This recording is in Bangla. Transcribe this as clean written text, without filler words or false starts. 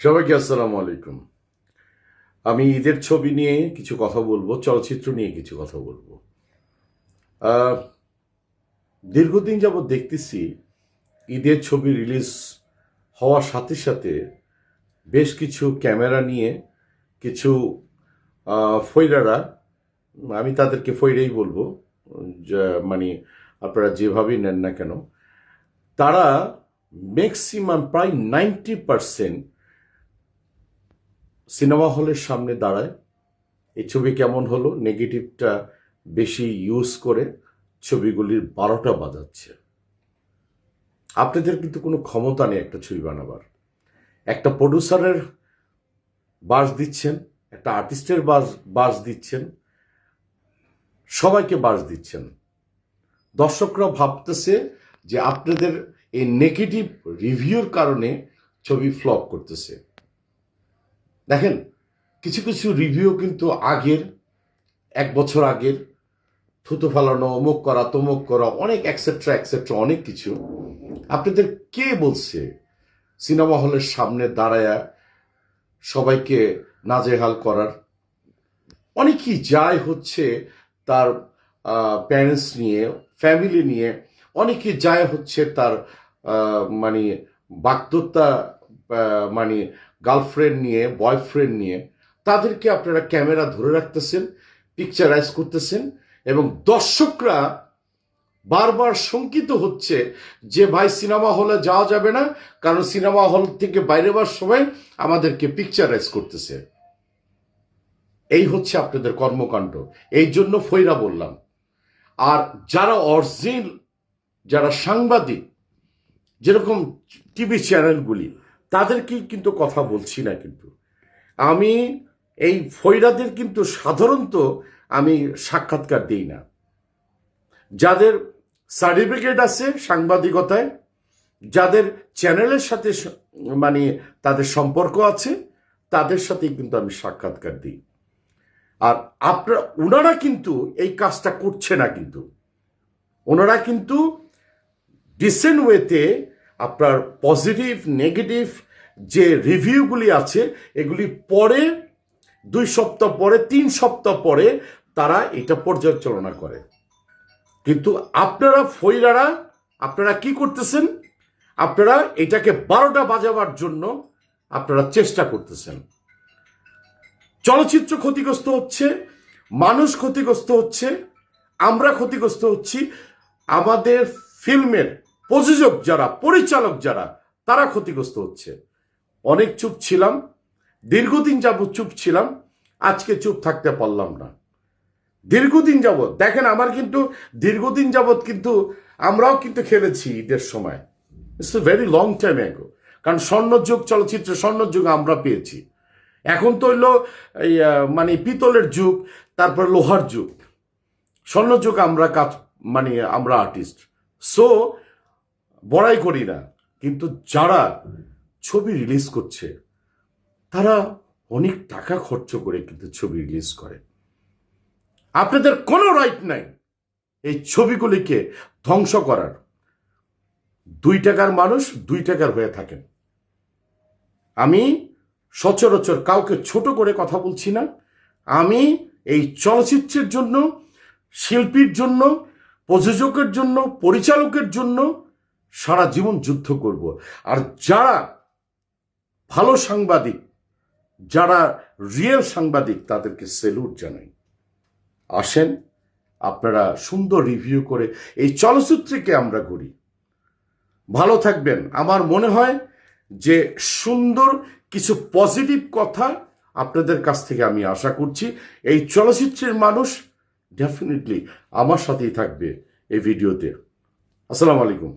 সবাইকে আসসালামু আলাইকুম। আমি ঈদের ছবি নিয়ে কিছু কথা বলবো, চলচ্চিত্র নিয়ে কিছু কথা বলবো। আহ, দীর্ঘদিন যাবৎ দেখতেছি ঈদের ছবি রিলিজ হওয়ার সাথে সাথে বেশ কিছু ক্যামেরা নিয়ে কিছু ফৈরারা, আমি তাদেরকে ফৈরাই বলবো, মানে আপনারা যেভাবেই নেন না কেন, তারা ম্যাক্সিমাম প্রায় 90% সিনেমা হলের সামনে দাঁড়ায় এই ছবি কেমন হলো নেগেটিভটা বেশি ইউজ করে ছবিগুলির 12টা বাজাচ্ছে। আপনাদের কিন্তু কোনো ক্ষমতা নেই একটা ছবি বানাবার। একটা প্রডিউসারের বাস দিচ্ছেন, একটা আর্টিস্টের বাস দিচ্ছেন, সবাইকে বাস দিচ্ছেন। দর্শকরা ভাবতেছে যে আপনাদের এই নেগেটিভ রিভিউর কারণে ছবি ফ্লপ করতেছে। দেখেন, কিছু কিছু রিভিউ কিন্তু আগের, 1 বছর আগের, থুতু ফালানো, অমুক করা, তমুক করা, অনেক অ্যাকসেট্রা অ্যাকসেট্রা অনেক কিছু। আপনাদের কে বলছে সিনেমা হলের সামনে দাঁড়ায়া সবাইকে নাজেহাল করার? অনেকেই যায় হচ্ছে তার প্যারেন্টস নিয়ে, ফ্যামিলি নিয়ে, অনেকে যায় হচ্ছে তার মানে বাগদত্তা, মানে গার্লফ্রেন্ড নিয়ে, বয়ফ্রেন্ড নিয়ে। তাদেরকে আপনারা ক্যামেরা ধরে রাখতেছেন, পিকচারাইজ করতেছেন, এবং দর্শকরা বারবার শঙ্কিত হচ্ছে যে ভাই সিনেমা হলে যাওয়া যাবে না, কারণ সিনেমা হল থেকে বাইরে হওয়ার সময় আমাদেরকে পিকচারাইজ করতেছে। এই হচ্ছে আপনাদের কর্মকাণ্ড। এই জন্য ফৈরা বললাম। আর যারা অরিজিনাল, যারা সাংবাদিক, যেরকম টিভি চ্যানেলগুলি, তাদেরকেই কিন্তু কথা বলছি না। কিন্তু আমি এই ফৈরাদের কিন্তু সাধারণত আমি সাক্ষাৎকার দিই না। যাদের সার্টিফিকেট আছে সাংবাদিকতায়, যাদের চ্যানেলের সাথে মানে তাদের সম্পর্ক আছে, তাদের সাথেই কিন্তু আমি সাক্ষাৎকার দিই। আর ওনারা কিন্তু এই কাজটা করছে না। কিন্তু ওনারা কিন্তু ডিসেন্ট ওয়েতে আপনার পজিটিভ নেগেটিভ যে রিভিউগুলি আছে এগুলি পরে, 2 সপ্তাহ পরে, 3 সপ্তাহ পরে তারা এটা পর্যালোচনা করে। কিন্তু আপনারা ফৈরারা, আপনারা কি করতেছেন? আপনারা এটাকে 12টা বাজাবার জন্য আপনারা চেষ্টা করতেছেন। চলচ্চিত্র ক্ষতিগ্রস্ত হচ্ছে, মানুষ ক্ষতিগ্রস্ত হচ্ছে, আমরা ক্ষতিগ্রস্ত হচ্ছি, আমাদের ফিল্মের প্রযোজক যারা, পরিচালক যারা, তারা ক্ষতিগ্রস্ত হচ্ছে। অনেক চুপ ছিলাম, দীর্ঘদিন যাবৎ চুপ ছিলাম, আজকে চুপ থাকতে পারলাম না। দীর্ঘদিন যাবৎ দেখেন, আমার কিন্তু দীর্ঘদিন যাবৎ কিন্তু আমরাও কিন্তু খেলেছি ঈদের সময়। It's a very long time ago. কারণ স্বর্ণযুগ, চলচ্চিত্র স্বর্ণযুগ আমরা পেয়েছি। এখন তো হইলো এই মানে পিতলের যুগ, তারপর লোহার যুগ। স্বর্ণযুগ আমরা কাজ, মানে আমরা আর্টিস্ট, সো বড়াই করি না। কিন্তু যারা ছবি রিলিজ করছে তারা অনেক টাকা খরচ করে কিন্তু ছবি রিলিজ করে। আপনাদের কোনো রাইট নাই এই ছবিগুলিকে ধ্বংস করার। 2 টাকার মানুষ 2 টাকার হয়ে থাকেন। আমি সচরাচর কাউকে ছোট করে কথা বলছি না। আমি এই চলচ্চিত্রের জন্য, শিল্পীর জন্য, প্রযোজকের জন্য, পরিচালকের জন্য সারা জীবন যুদ্ধ করব। আর যারা ভালো সাংবাদিক, যারা রিয়েল সাংবাদিক, তাদেরকে স্যালুট জানাই। আসেন, আপনারা সুন্দর রিভিউ করে এই চলচ্চিত্রকে আমরা করি। ভালো থাকবেন। আমার মনে হয় যে সুন্দর কিছু পজিটিভ কথা আপনাদের কাছ থেকে আমি আশা করছি। এই চলচ্চিত্রের মানুষ ডেফিনেটলি আমার সাথেই থাকবে এই ভিডিওতে। আসসালামু আলাইকুম।